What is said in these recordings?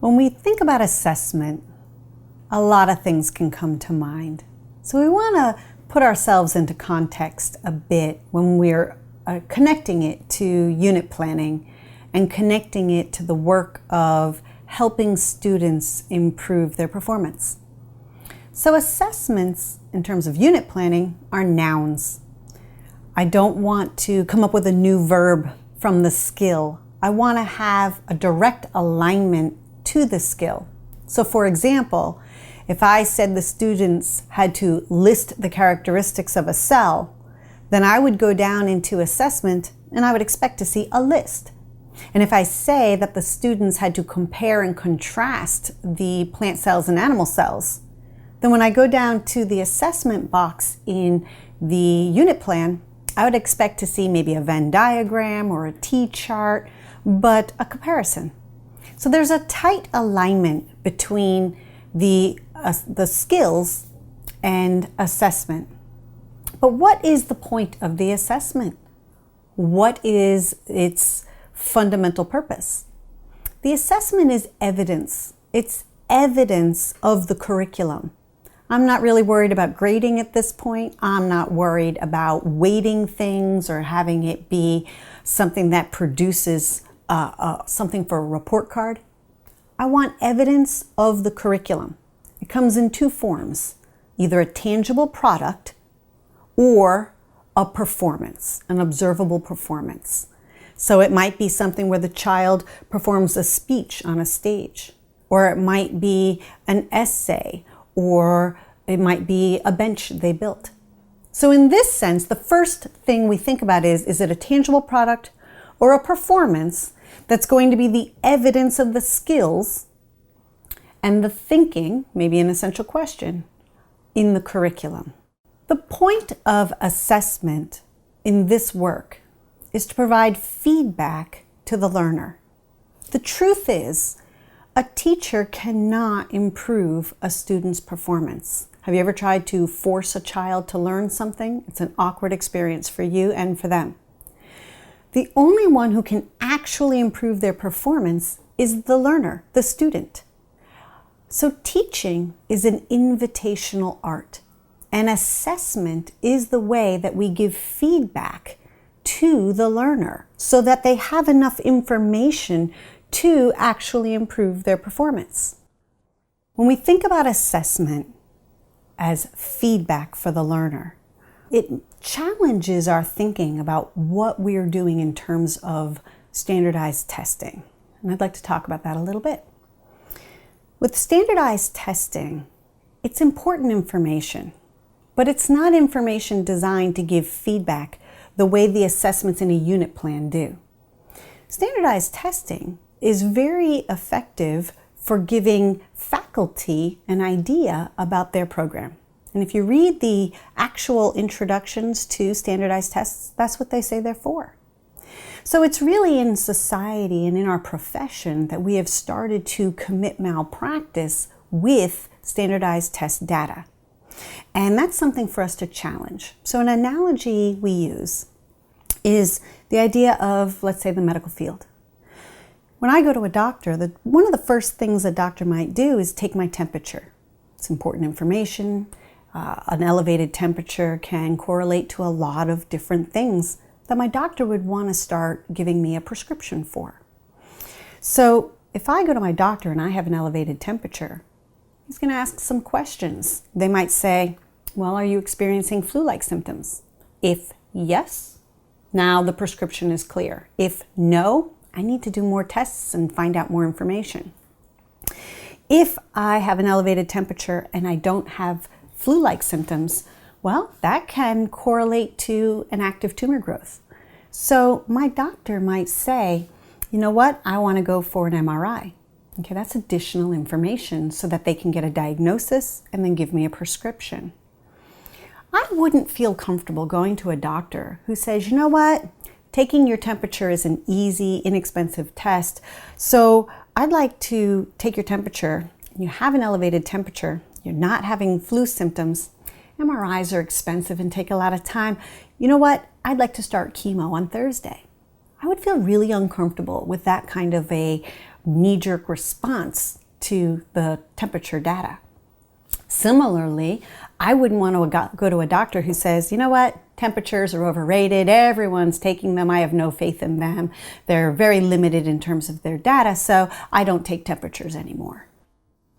When we think about assessment, a lot of things can come to mind. So we want to put ourselves into context a bit when we're connecting it to unit planning and connecting it to the work of helping students improve their performance. So assessments, in terms of unit planning, are nouns. I don't want to come up with a new verb from the skill. I want to have a direct alignment to the skill. So for example, if I said the students had to list the characteristics of a cell, then I would go down into assessment and I would expect to see a list. And if I say that the students had to compare and contrast the plant cells and animal cells, then when I go down to the assessment box in the unit plan, I would expect to see maybe a Venn diagram or a T-chart, but a comparison. So there's a tight alignment between the skills and assessment. But what is the point of the assessment? What is its fundamental purpose? The assessment is evidence. It's evidence of the curriculum. I'm not really worried about grading at this point. I'm not worried about weighting things or having it be something that produces something for a report card. I want evidence of the curriculum. It comes in two forms, either a tangible product or a performance, an observable performance. So it might be something where the child performs a speech on a stage, or it might be an essay, or it might be a bench they built. So in this sense, the first thing we think about is it a tangible product or a performance that's going to be the evidence of the skills and the thinking, maybe an essential question, in the curriculum. The point of assessment in this work is to provide feedback to the learner. The truth is, a teacher cannot improve a student's performance. Have you ever tried to force a child to learn something? It's an awkward experience for you and for them. The only one who can actually improve their performance is the learner, the student. So teaching is an invitational art, and assessment is the way that we give feedback to the learner so that they have enough information to actually improve their performance. When we think about assessment as feedback for the learner, it challenges our thinking about what we're doing in terms of standardized testing. And I'd like to talk about that a little bit. With standardized testing, it's important information, but it's not information designed to give feedback the way the assessments in a unit plan do. Standardized testing is very effective for giving faculty an idea about their program. And if you read the actual introductions to standardized tests, that's what they say they're for. So it's really in society and in our profession that we have started to commit malpractice with standardized test data. And that's something for us to challenge. So an analogy we use is the idea of, let's say, the medical field. When I go to a doctor, one of the first things a doctor might do is take my temperature. It's important information. An elevated temperature can correlate to a lot of different things that my doctor would want to start giving me a prescription for. So if I go to my doctor and I have an elevated temperature, he's going to ask some questions. They might say, well, are you experiencing flu-like symptoms? If yes, now the prescription is clear. If no, I need to do more tests and find out more information. If I have an elevated temperature and I don't have flu-like symptoms, well, that can correlate to an active tumor growth. So my doctor might say, you know what, I want to go for an MRI. Okay, that's additional information so that they can get a diagnosis and then give me a prescription. I wouldn't feel comfortable going to a doctor who says, you know what, taking your temperature is an easy, inexpensive test. So I'd like to take your temperature. You have an elevated temperature. You're not having flu symptoms. MRIs are expensive and take a lot of time. You know what? I'd like to start chemo on Thursday. I would feel really uncomfortable with that kind of a knee-jerk response to the temperature data. Similarly, I wouldn't want to go to a doctor who says, you know what, temperatures are overrated, everyone's taking them, I have no faith in them, they're very limited in terms of their data, so I don't take temperatures anymore.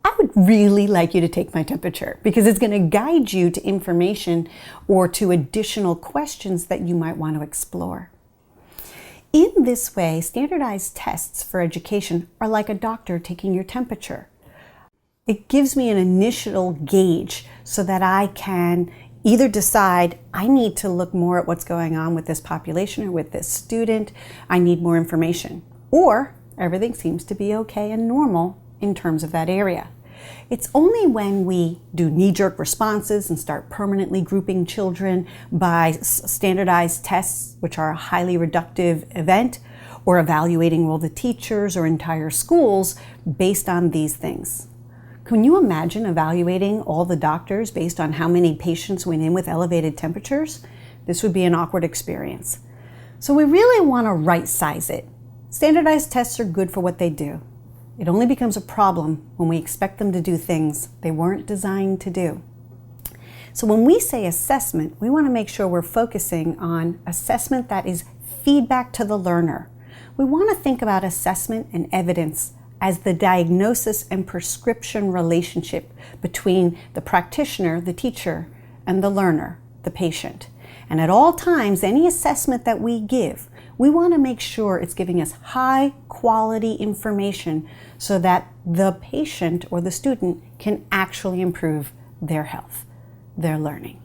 I would really like you to take my temperature because it's going to guide you to information or to additional questions that you might want to explore. In this way, standardized tests for education are like a doctor taking your temperature. It gives me an initial gauge so that I can either decide I need to look more at what's going on with this population or with this student, I need more information, or everything seems to be okay and normal in terms of that area. It's only when we do knee-jerk responses and start permanently grouping children by standardized tests, which are a highly reductive event, or evaluating all the teachers or entire schools based on these things. Can you imagine evaluating all the doctors based on how many patients went in with elevated temperatures? This would be an awkward experience. So we really want to right-size it. Standardized tests are good for what they do. It only becomes a problem when we expect them to do things they weren't designed to do. So when we say assessment, we want to make sure we're focusing on assessment that is feedback to the learner. We want to think about assessment and evidence as the diagnosis and prescription relationship between the practitioner, the teacher, and the learner, the patient. And at all times, any assessment that we give, we want to make sure it's giving us high quality information so that the patient or the student can actually improve their health, their learning.